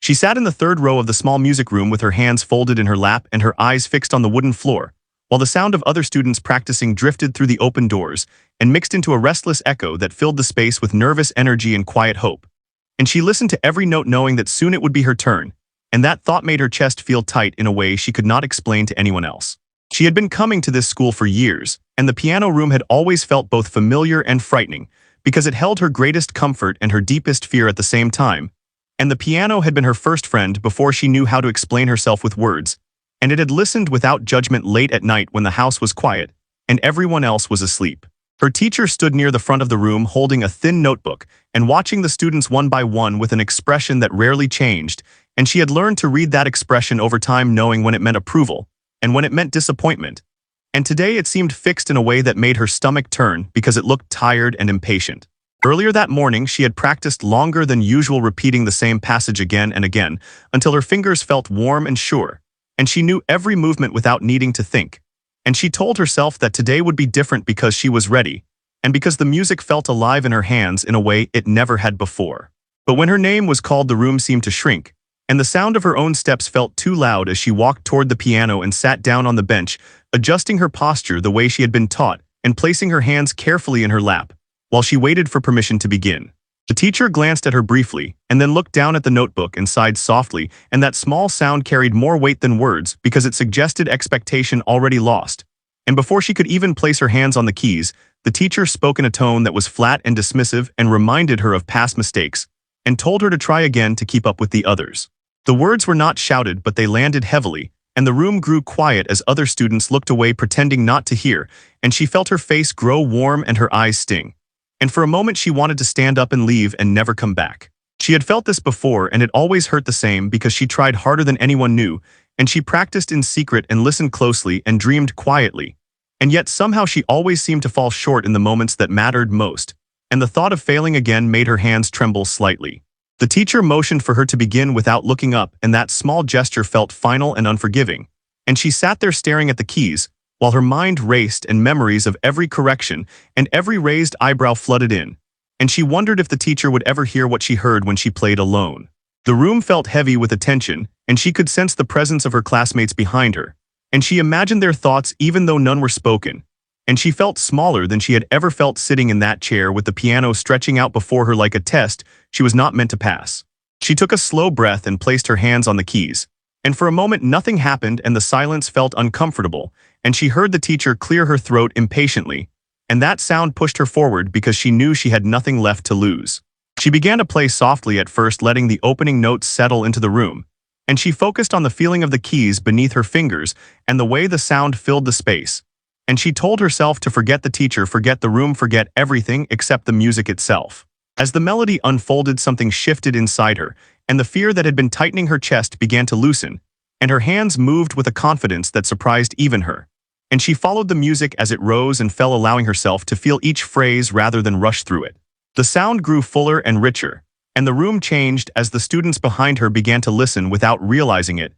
She sat in the third row of the small music room with her hands folded in her lap and her eyes fixed on the wooden floor, while the sound of other students practicing drifted through the open doors and mixed into a restless echo that filled the space with nervous energy and quiet hope. And she listened to every note knowing that soon it would be her turn, and that thought made her chest feel tight in a way she could not explain to anyone else. She had been coming to this school for years, and the piano room had always felt both familiar and frightening, because it held her greatest comfort and her deepest fear at the same time. And the piano had been her first friend before she knew how to explain herself with words, and it had listened without judgment late at night when the house was quiet and everyone else was asleep. Her teacher stood near the front of the room holding a thin notebook and watching the students one by one with an expression that rarely changed, and she had learned to read that expression over time, knowing when it meant approval and when it meant disappointment. And today it seemed fixed in a way that made her stomach turn because it looked tired and impatient. Earlier that morning, she had practiced longer than usual, repeating the same passage again and again until her fingers felt warm and sure, and she knew every movement without needing to think. And she told herself that today would be different because she was ready, and because the music felt alive in her hands in a way it never had before. But when her name was called, the room seemed to shrink, and the sound of her own steps felt too loud as she walked toward the piano and sat down on the bench, adjusting her posture the way she had been taught and placing her hands carefully in her lap, while she waited for permission to begin. The teacher glanced at her briefly and then looked down at the notebook and sighed softly, and that small sound carried more weight than words because it suggested expectation already lost. And before she could even place her hands on the keys, the teacher spoke in a tone that was flat and dismissive and reminded her of past mistakes, and told her to try again to keep up with the others. The words were not shouted, but they landed heavily, and the room grew quiet as other students looked away pretending not to hear, and she felt her face grow warm and her eyes sting. And for a moment she wanted to stand up and leave and never come back. She had felt this before, and it always hurt the same because she tried harder than anyone knew, and she practiced in secret and listened closely and dreamed quietly. And yet somehow she always seemed to fall short in the moments that mattered most, and the thought of failing again made her hands tremble slightly. The teacher motioned for her to begin without looking up, and that small gesture felt final and unforgiving. And she sat there staring at the keys, while her mind raced and memories of every correction and every raised eyebrow flooded in. And she wondered if the teacher would ever hear what she heard when she played alone. The room felt heavy with attention, and she could sense the presence of her classmates behind her. And she imagined their thoughts even though none were spoken. And she felt smaller than she had ever felt sitting in that chair with the piano stretching out before her like a test she was not meant to pass. She took a slow breath and placed her hands on the keys. And for a moment nothing happened, and the silence felt uncomfortable, and she heard the teacher clear her throat impatiently. And that sound pushed her forward because she knew she had nothing left to lose. She began to play softly at first, letting the opening notes settle into the room. And she focused on the feeling of the keys beneath her fingers and the way the sound filled the space. And she told herself to forget the teacher, forget the room, forget everything except the music itself. As the melody unfolded, something shifted inside her, and the fear that had been tightening her chest began to loosen, and her hands moved with a confidence that surprised even her. And she followed the music as it rose and fell, allowing herself to feel each phrase rather than rush through it. The sound grew fuller and richer, and the room changed as the students behind her began to listen without realizing it.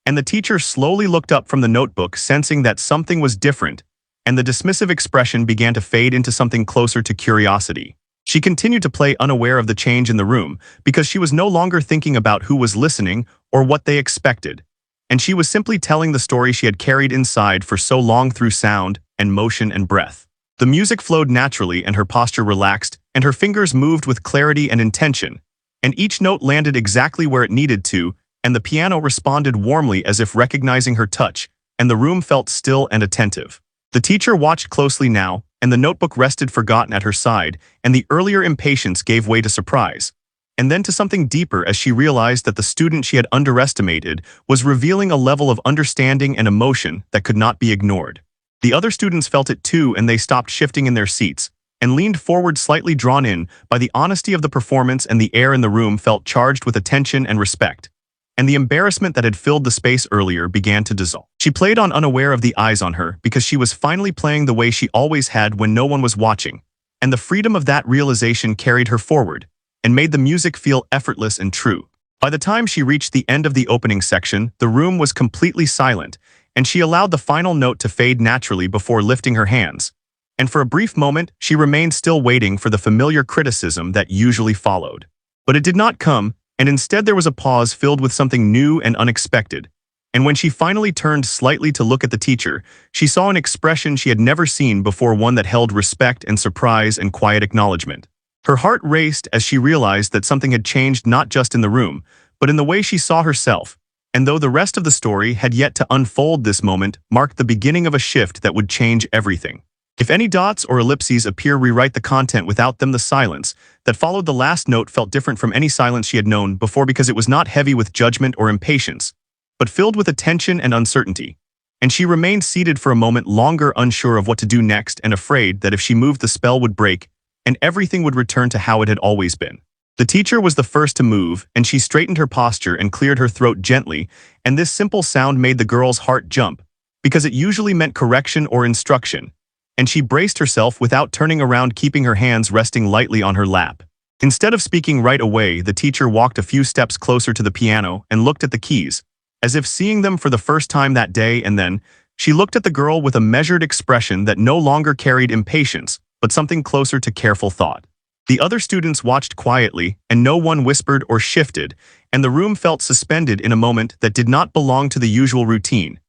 And the teacher slowly looked up from the notebook, sensing that something was different, and the dismissive expression began to fade into something closer to curiosity. She continued to play, unaware of the change in the room, because she was no longer thinking about who was listening or what they expected. And she was simply telling the story she had carried inside for so long through sound and motion and breath. The music flowed naturally, and her posture relaxed, and her fingers moved with clarity and intention. And each note landed exactly where it needed to, and the piano responded warmly as if recognizing her touch, and the room felt still and attentive. The teacher watched closely now, and the notebook rested forgotten at her side, and the earlier impatience gave way to surprise. And then to something deeper as she realized that the student she had underestimated was revealing a level of understanding and emotion that could not be ignored. The other students felt it too, and they stopped shifting in their seats, and leaned forward, slightly drawn in by the honesty of the performance, and the air in the room felt charged with attention and respect. And the embarrassment that had filled the space earlier began to dissolve. She played on, unaware of the eyes on her, because she was finally playing the way she always had when no one was watching. And the freedom of that realization carried her forward, and made the music feel effortless and true. By the time she reached the end of the opening section, the room was completely silent, and she allowed the final note to fade naturally before lifting her hands. And for a brief moment, she remained still, waiting for the familiar criticism that usually followed. But it did not come, and instead there was a pause filled with something new and unexpected. And when she finally turned slightly to look at the teacher, she saw an expression she had never seen before, one that held respect and surprise and quiet acknowledgement. Her heart raced as she realized that something had changed not just in the room, but in the way she saw herself. And though the rest of the story had yet to unfold, this moment marked the beginning of a shift that would change everything. If any dots or ellipses appear, rewrite the content. Without them, the silence that followed the last note felt different from any silence she had known before, because it was not heavy with judgment or impatience, but filled with attention and uncertainty. And she remained seated for a moment longer, unsure of what to do next and afraid that if she moved, the spell would break and everything would return to how it had always been. The teacher was the first to move, and she straightened her posture and cleared her throat gently, and this simple sound made the girl's heart jump, because it usually meant correction or instruction. And she braced herself without turning around, keeping her hands resting lightly on her lap. Instead of speaking right away, the teacher walked a few steps closer to the piano and looked at the keys, as if seeing them for the first time that day, and then she looked at the girl with a measured expression that no longer carried impatience, but something closer to careful thought. The other students watched quietly, and no one whispered or shifted, and the room felt suspended in a moment that did not belong to the usual routine.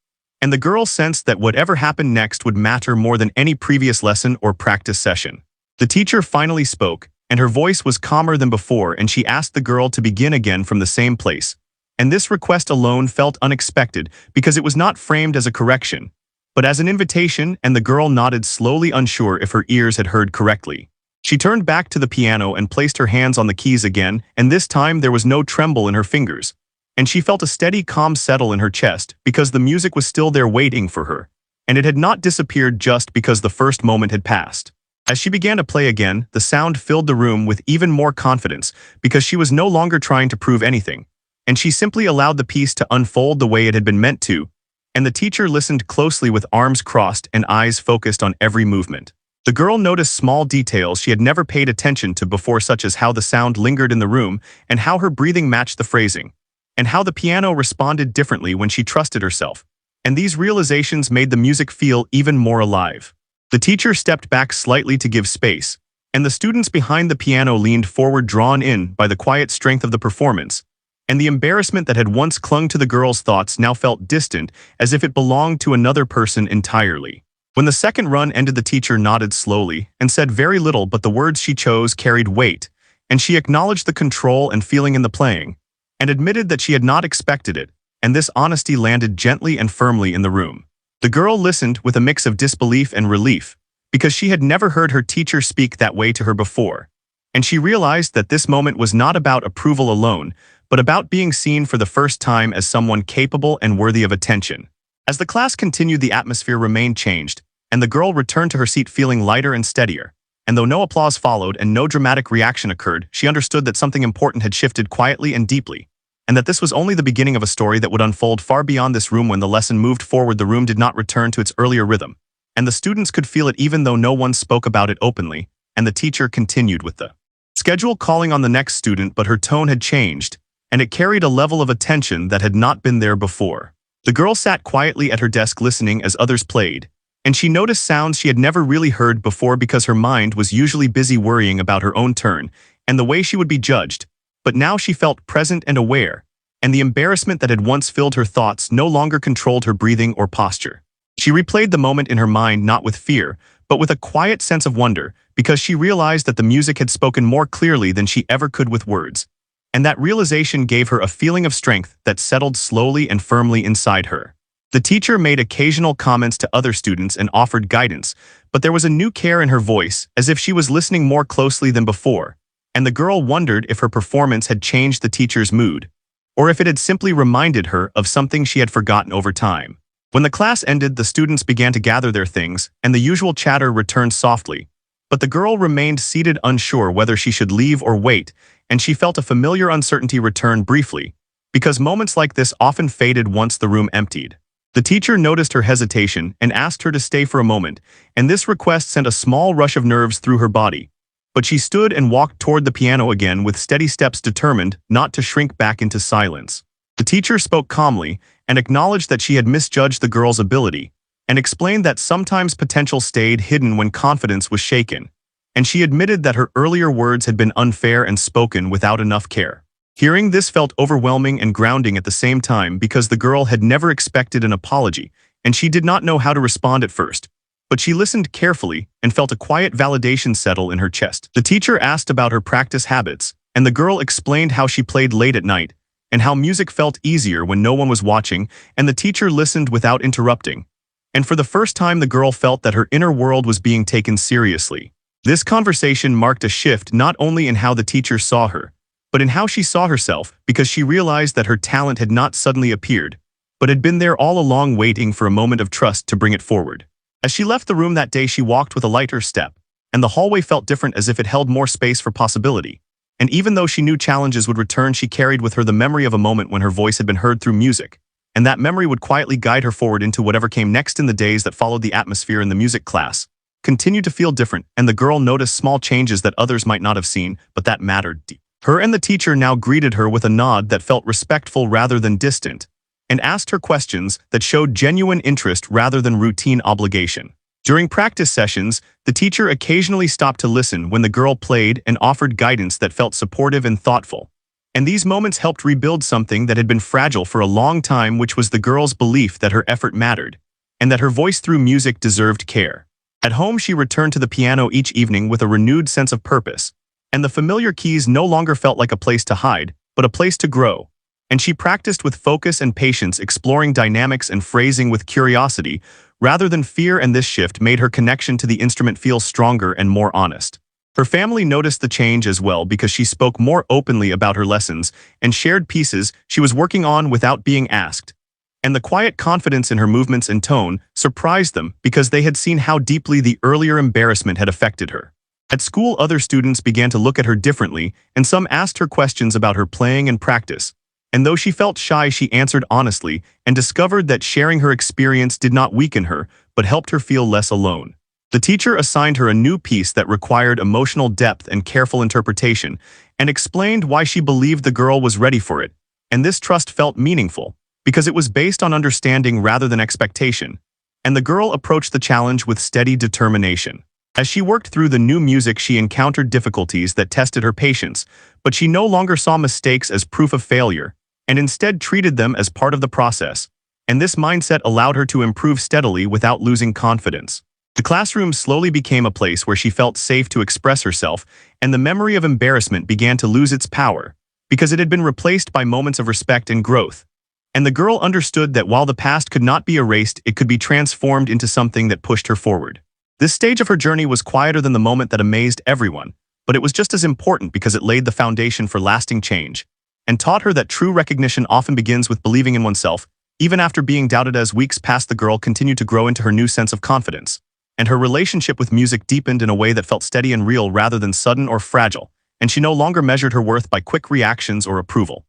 And the girl sensed that whatever happened next would matter more than any previous lesson or practice session. The teacher finally spoke, and her voice was calmer than before, and she asked the girl to begin again from the same place. And this request alone felt unexpected, because it was not framed as a correction, but as an invitation, and the girl nodded slowly, unsure if her ears had heard correctly. She turned back to the piano and placed her hands on the keys again, and this time there was no tremble in her fingers. And she felt a steady calm settle in her chest, because the music was still there waiting for her, and it had not disappeared just because the first moment had passed. As she began to play again, the sound filled the room with even more confidence, because she was no longer trying to prove anything, and she simply allowed the piece to unfold the way it had been meant to. And the teacher listened closely with arms crossed and eyes focused on every movement. The girl noticed small details she had never paid attention to before, such as how the sound lingered in the room, and how her breathing matched the phrasing, and how the piano responded differently when she trusted herself. And these realizations made the music feel even more alive. The teacher stepped back slightly to give space, and the students behind the piano leaned forward, drawn in by the quiet strength of the performance. And the embarrassment that had once clung to the girl's thoughts now felt distant, as if it belonged to another person entirely. When the second run ended, the teacher nodded slowly and said very little, but the words she chose carried weight, and she acknowledged the control and feeling in the playing, and admitted that she had not expected it, and this honesty landed gently and firmly in the room. The girl listened with a mix of disbelief and relief, because she had never heard her teacher speak that way to her before, and she realized that this moment was not about approval alone, but about being seen for the first time as someone capable and worthy of attention. As the class continued, the atmosphere remained changed, and the girl returned to her seat feeling lighter and steadier. And though no applause followed and no dramatic reaction occurred, she understood that something important had shifted quietly and deeply, and that this was only the beginning of a story that would unfold far beyond this room. When the lesson moved forward, the room did not return to its earlier rhythm, and the students could feel it even though no one spoke about it openly, and the teacher continued with the schedule, calling on the next student, but her tone had changed, and it carried a level of attention that had not been there before. The girl sat quietly at her desk listening as others played, and she noticed sounds she had never really heard before, because her mind was usually busy worrying about her own turn and the way she would be judged. But now she felt present and aware, and the embarrassment that had once filled her thoughts no longer controlled her breathing or posture. She replayed the moment in her mind, not with fear, but with a quiet sense of wonder, because she realized that the music had spoken more clearly than she ever could with words. And that realization gave her a feeling of strength that settled slowly and firmly inside her. The teacher made occasional comments to other students and offered guidance, but there was a new care in her voice, as if she was listening more closely than before, and the girl wondered if her performance had changed the teacher's mood, or if it had simply reminded her of something she had forgotten over time. When the class ended, the students began to gather their things, and the usual chatter returned softly, but the girl remained seated, unsure whether she should leave or wait, and she felt a familiar uncertainty return briefly, because moments like this often faded once the room emptied. The teacher noticed her hesitation and asked her to stay for a moment, and this request sent a small rush of nerves through her body. But she stood and walked toward the piano again with steady steps, determined not to shrink back into silence. The teacher spoke calmly and acknowledged that she had misjudged the girl's ability, and explained that sometimes potential stayed hidden when confidence was shaken, and she admitted that her earlier words had been unfair and spoken without enough care. Hearing this felt overwhelming and grounding at the same time because the girl had never expected an apology, and she did not know how to respond at first. But she listened carefully and felt a quiet validation settle in her chest. The teacher asked about her practice habits, and the girl explained how she played late at night, and how music felt easier when no one was watching, and the teacher listened without interrupting. And for the first time, the girl felt that her inner world was being taken seriously. This conversation marked a shift not only in how the teacher saw her, but in how she saw herself, because she realized that her talent had not suddenly appeared, but had been there all along, waiting for a moment of trust to bring it forward. As she left the room that day, she walked with a lighter step, and the hallway felt different, as if it held more space for possibility. And even though she knew challenges would return, she carried with her the memory of a moment when her voice had been heard through music, and that memory would quietly guide her forward into whatever came next. In the days that followed, the atmosphere in the music class continued to feel different, and the girl noticed small changes that others might not have seen, but that mattered deep. Her and the teacher now greeted her with a nod that felt respectful rather than distant, and asked her questions that showed genuine interest rather than routine obligation. During practice sessions, the teacher occasionally stopped to listen when the girl played and offered guidance that felt supportive and thoughtful. And these moments helped rebuild something that had been fragile for a long time, which was the girl's belief that her effort mattered, and that her voice through music deserved care. At home, she returned to the piano each evening with a renewed sense of purpose, and the familiar keys no longer felt like a place to hide, but a place to grow. And she practiced with focus and patience, exploring dynamics and phrasing with curiosity rather than fear, and this shift made her connection to the instrument feel stronger and more honest. Her family noticed the change as well, because she spoke more openly about her lessons and shared pieces she was working on without being asked. And the quiet confidence in her movements and tone surprised them, because they had seen how deeply the earlier embarrassment had affected her. At school, other students began to look at her differently, and some asked her questions about her playing and practice. And though she felt shy, she answered honestly and discovered that sharing her experience did not weaken her, but helped her feel less alone. The teacher assigned her a new piece that required emotional depth and careful interpretation, and explained why she believed the girl was ready for it. And this trust felt meaningful, because it was based on understanding rather than expectation. And the girl approached the challenge with steady determination. As she worked through the new music, she encountered difficulties that tested her patience, but she no longer saw mistakes as proof of failure, and instead treated them as part of the process. And this mindset allowed her to improve steadily without losing confidence. The classroom slowly became a place where she felt safe to express herself, and the memory of embarrassment began to lose its power, because it had been replaced by moments of respect and growth. And the girl understood that while the past could not be erased, it could be transformed into something that pushed her forward. This stage of her journey was quieter than the moment that amazed everyone, but it was just as important, because it laid the foundation for lasting change, and taught her that true recognition often begins with believing in oneself. Even after being doubted, as weeks passed, the girl continued to grow into her new sense of confidence, and her relationship with music deepened in a way that felt steady and real rather than sudden or fragile, and she no longer measured her worth by quick reactions or approval.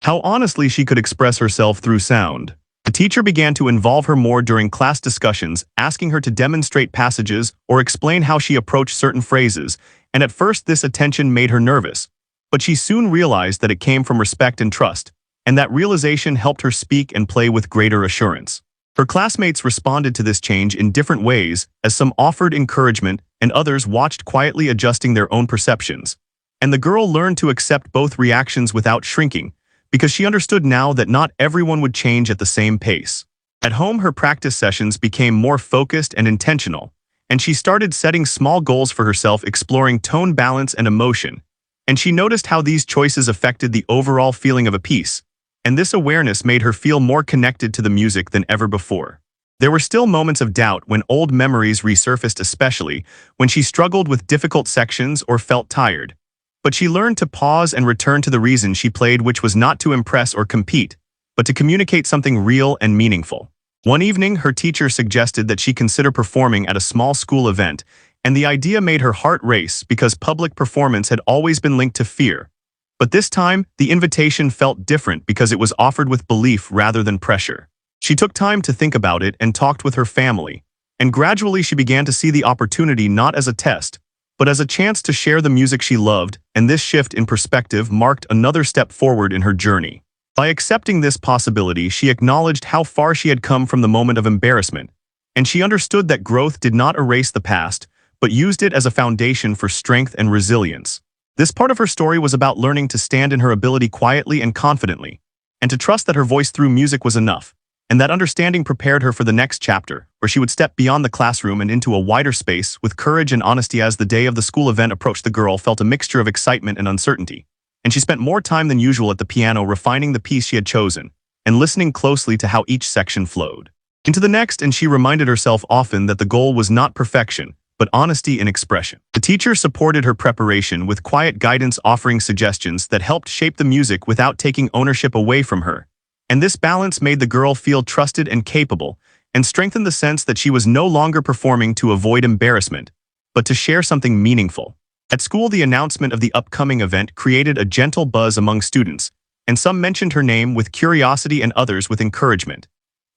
How honestly she could express herself through sound. The teacher began to involve her more during class discussions, asking her to demonstrate passages or explain how she approached certain phrases, and at first this attention made her nervous. But she soon realized that it came from respect and trust, and that realization helped her speak and play with greater assurance. Her classmates responded to this change in different ways, as some offered encouragement and others watched quietly, adjusting their own perceptions. And the girl learned to accept both reactions without shrinking, because she understood now that not everyone would change at the same pace. At home, her practice sessions became more focused and intentional, and she started setting small goals for herself, exploring tone, balance, and emotion. And she noticed how these choices affected the overall feeling of a piece, and this awareness made her feel more connected to the music than ever before. There were still moments of doubt when old memories resurfaced, especially when she struggled with difficult sections or felt tired. But she learned to pause and return to the reason she played, which was not to impress or compete, but to communicate something real and meaningful. One evening, her teacher suggested that she consider performing at a small school event, and the idea made her heart race, because public performance had always been linked to fear. But this time, the invitation felt different, because it was offered with belief rather than pressure. She took time to think about it and talked with her family, and gradually she began to see the opportunity not as a test, but as a chance to share the music she loved, and this shift in perspective marked another step forward in her journey. By accepting this possibility, she acknowledged how far she had come from the moment of embarrassment, and she understood that growth did not erase the past, but used it as a foundation for strength and resilience. This part of her story was about learning to stand in her ability quietly and confidently, and to trust that her voice through music was enough, and that understanding prepared her for the next chapter, where she would step beyond the classroom and into a wider space with courage and honesty. As the day of the school event approached, the girl felt a mixture of excitement and uncertainty, and she spent more time than usual at the piano refining the piece she had chosen, and listening closely to how each section flowed into the next. And she reminded herself often that the goal was not perfection, but honesty in expression. The teacher supported her preparation with quiet guidance, offering suggestions that helped shape the music without taking ownership away from her. And this balance made the girl feel trusted and capable, and strengthened the sense that she was no longer performing to avoid embarrassment, but to share something meaningful. At school, the announcement of the upcoming event created a gentle buzz among students, and some mentioned her name with curiosity and others with encouragement.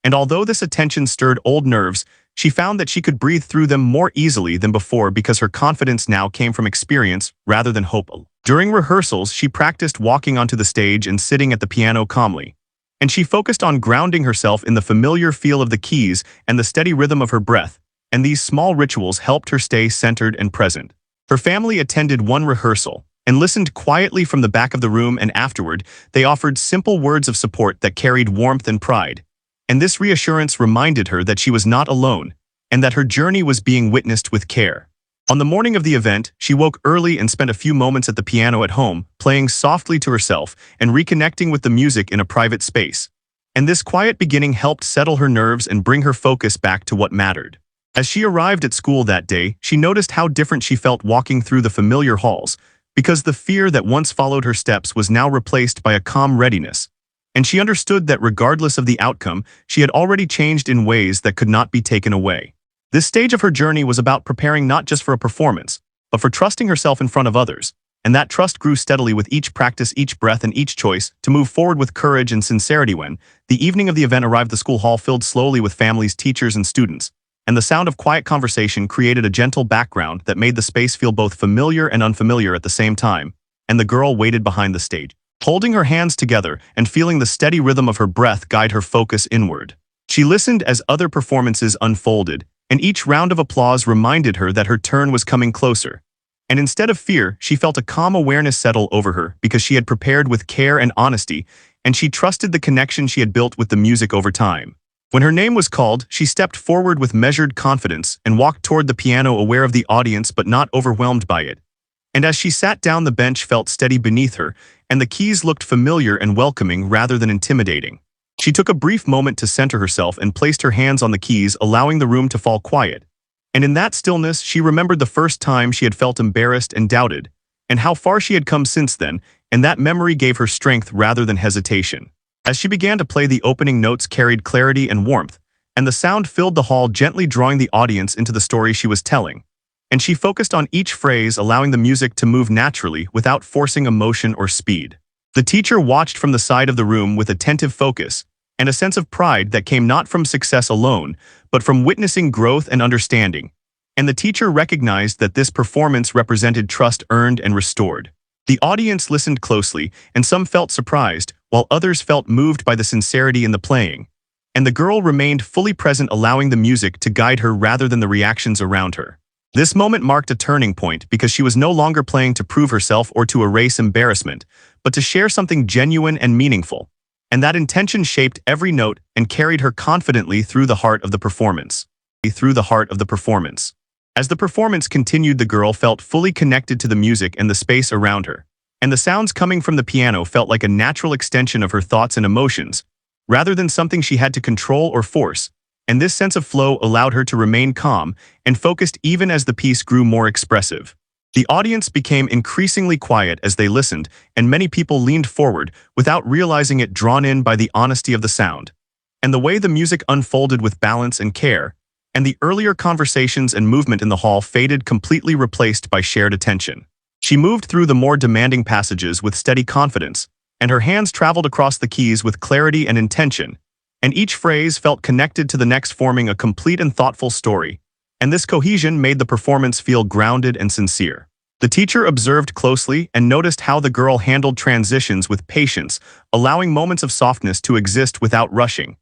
And although this attention stirred old nerves, she found that she could breathe through them more easily than before because her confidence now came from experience rather than hope. During rehearsals, she practiced walking onto the stage and sitting at the piano calmly, and she focused on grounding herself in the familiar feel of the keys and the steady rhythm of her breath, and these small rituals helped her stay centered and present. Her family attended one rehearsal and listened quietly from the back of the room, and afterward, they offered simple words of support that carried warmth and pride. And this reassurance reminded her that she was not alone, and that her journey was being witnessed with care. On the morning of the event, she woke early and spent a few moments at the piano at home, playing softly to herself and reconnecting with the music in a private space. And this quiet beginning helped settle her nerves and bring her focus back to what mattered. As she arrived at school that day, she noticed how different she felt walking through the familiar halls, because the fear that once followed her steps was now replaced by a calm readiness. And she understood that regardless of the outcome, she had already changed in ways that could not be taken away. This stage of her journey was about preparing not just for a performance, but for trusting herself in front of others, and that trust grew steadily with each practice, each breath, and each choice to move forward with courage and sincerity. When the evening of the event arrived, the school hall filled slowly with families, teachers, and students, and the sound of quiet conversation created a gentle background that made the space feel both familiar and unfamiliar at the same time. And the girl waited behind the stage, holding her hands together and feeling the steady rhythm of her breath guide her focus inward. She listened as other performances unfolded, and each round of applause reminded her that her turn was coming closer. And instead of fear, she felt a calm awareness settle over her because she had prepared with care and honesty, and she trusted the connection she had built with the music over time. When her name was called, she stepped forward with measured confidence and walked toward the piano, aware of the audience but not overwhelmed by it. And as she sat down, the bench felt steady beneath her, and the keys looked familiar and welcoming rather than intimidating. She took a brief moment to center herself and placed her hands on the keys, allowing the room to fall quiet. And in that stillness, she remembered the first time she had felt embarrassed and doubted, and how far she had come since then, and that memory gave her strength rather than hesitation. As she began to play, the opening notes carried clarity and warmth, and the sound filled the hall, gently drawing the audience into the story she was telling. And she focused on each phrase, allowing the music to move naturally without forcing emotion or speed. The teacher watched from the side of the room with attentive focus, and a sense of pride that came not from success alone, but from witnessing growth and understanding. And the teacher recognized that this performance represented trust earned and restored. The audience listened closely, and some felt surprised, while others felt moved by the sincerity in the playing. And the girl remained fully present, allowing the music to guide her rather than the reactions around her. This moment marked a turning point because she was no longer playing to prove herself or to erase embarrassment, but to share something genuine and meaningful. And that intention shaped every note and carried her confidently through the heart of the performance. As the performance continued, the girl felt fully connected to the music and the space around her, and the sounds coming from the piano felt like a natural extension of her thoughts and emotions, rather than something she had to control or force. And this sense of flow allowed her to remain calm and focused even as the piece grew more expressive. The audience became increasingly quiet as they listened, and many people leaned forward without realizing it, drawn in by the honesty of the sound and the way the music unfolded with balance and care. And the earlier conversations and movement in the hall faded, completely replaced by shared attention. She moved through the more demanding passages with steady confidence, and her hands traveled across the keys with clarity and intention, and each phrase felt connected to the next, forming a complete and thoughtful story. And this cohesion made the performance feel grounded and sincere. The teacher observed closely and noticed how the girl handled transitions with patience, allowing moments of softness to exist without rushing.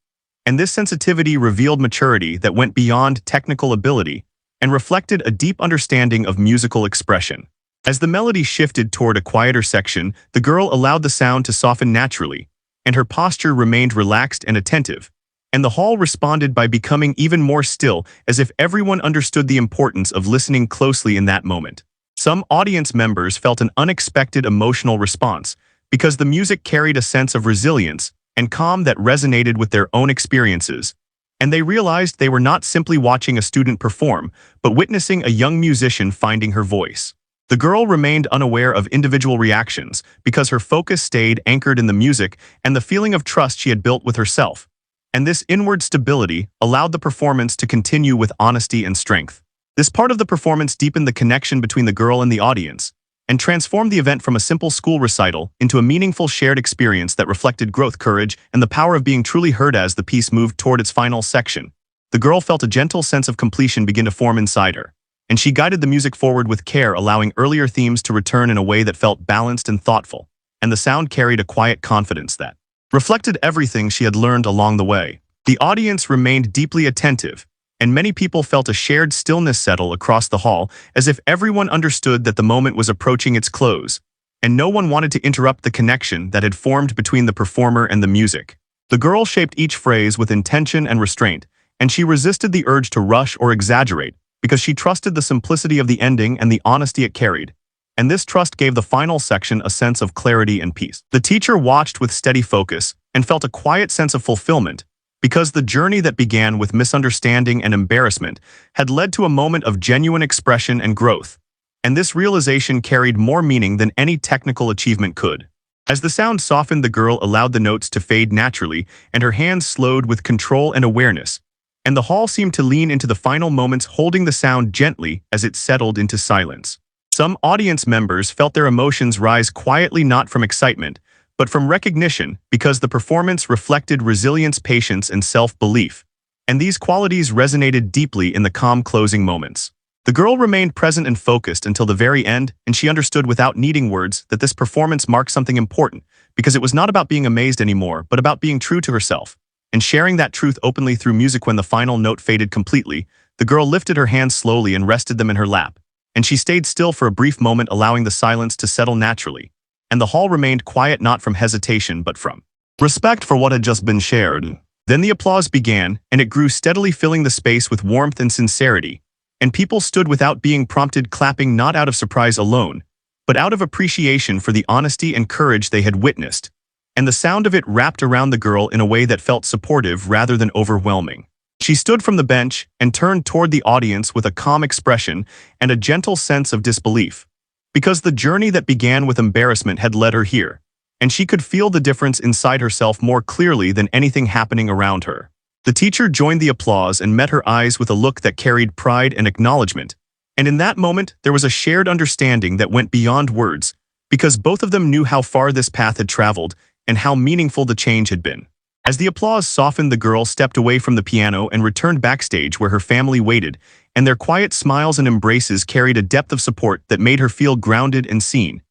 And this sensitivity revealed maturity that went beyond technical ability and reflected a deep understanding of musical expression. As the melody shifted toward a quieter section, the girl allowed the sound to soften naturally, and her posture remained relaxed and attentive. And the hall responded by becoming even more still, as if everyone understood the importance of listening closely in that moment. Some audience members felt an unexpected emotional response, because the music carried a sense of resilience and calm that resonated with their own experiences. And they realized they were not simply watching a student perform, but witnessing a young musician finding her voice. The girl remained unaware of individual reactions because her focus stayed anchored in the music and the feeling of trust she had built with herself. And this inward stability allowed the performance to continue with honesty and strength. This part of the performance deepened the connection between the girl and the audience, and transformed the event from a simple school recital into a meaningful shared experience that reflected growth, courage, and the power of being truly heard. As the piece moved toward its final section, the girl felt a gentle sense of completion begin to form inside her, and she guided the music forward with care, allowing earlier themes to return in a way that felt balanced and thoughtful, and the sound carried a quiet confidence that reflected everything she had learned along the way. The audience remained deeply attentive, and many people felt a shared stillness settle across the hall, as if everyone understood that the moment was approaching its close, and no one wanted to interrupt the connection that had formed between the performer and the music. The girl shaped each phrase with intention and restraint, and she resisted the urge to rush or exaggerate, because she trusted the simplicity of the ending and the honesty it carried. And this trust gave the final section a sense of clarity and peace. The teacher watched with steady focus and felt a quiet sense of fulfillment, because the journey that began with misunderstanding and embarrassment had led to a moment of genuine expression and growth. And this realization carried more meaning than any technical achievement could. As the sound softened, the girl allowed the notes to fade naturally, and her hands slowed with control and awareness. And the hall seemed to lean into the final moments, holding the sound gently as it settled into silence. Some audience members felt their emotions rise quietly, not from excitement, but from recognition, because the performance reflected resilience, patience, and self-belief. And these qualities resonated deeply in the calm closing moments. The girl remained present and focused until the very end, and she understood without needing words that this performance marked something important, because it was not about being amazed anymore, but about being true to herself. And sharing that truth openly through music. When the final note faded completely, the girl lifted her hands slowly and rested them in her lap, and she stayed still for a brief moment, allowing the silence to settle naturally. And the hall remained quiet, not from hesitation but from respect for what had just been shared. Then the applause began, and it grew steadily, filling the space with warmth and sincerity, and people stood without being prompted, clapping not out of surprise alone, but out of appreciation for the honesty and courage they had witnessed. And the sound of it wrapped around the girl in a way that felt supportive rather than overwhelming. She stood from the bench and turned toward the audience with a calm expression and a gentle sense of disbelief, because the journey that began with embarrassment had led her here, and she could feel the difference inside herself more clearly than anything happening around her. The teacher joined the applause and met her eyes with a look that carried pride and acknowledgement, and in that moment there was a shared understanding that went beyond words, because both of them knew how far this path had traveled and how meaningful the change had been. As the applause softened, the girl stepped away from the piano and returned backstage, where her family waited, and their quiet smiles and embraces carried a depth of support that made her feel grounded and seen.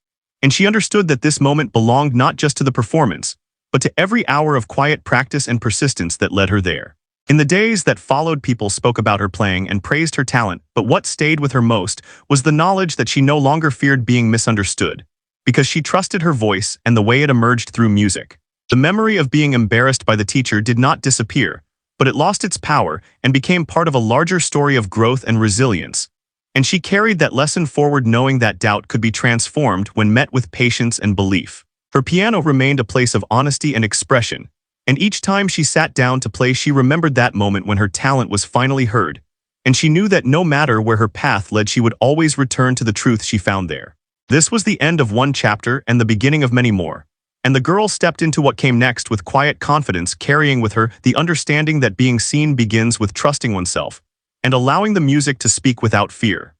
And she understood that this moment belonged not just to the performance, but to every hour of quiet practice and persistence that led her there. In the days that followed, people spoke about her playing and praised her talent, but what stayed with her most was the knowledge that she no longer feared being misunderstood, because she trusted her voice and the way it emerged through music. The memory of being embarrassed by the teacher did not disappear, but it lost its power and became part of a larger story of growth and resilience. And she carried that lesson forward, knowing that doubt could be transformed when met with patience and belief. Her piano remained a place of honesty and expression, and each time she sat down to play, she remembered that moment when her talent was finally heard, and she knew that no matter where her path led, she would always return to the truth she found there. This was the end of one chapter and the beginning of many more. And the girl stepped into what came next with quiet confidence, carrying with her the understanding that being seen begins with trusting oneself and allowing the music to speak without fear.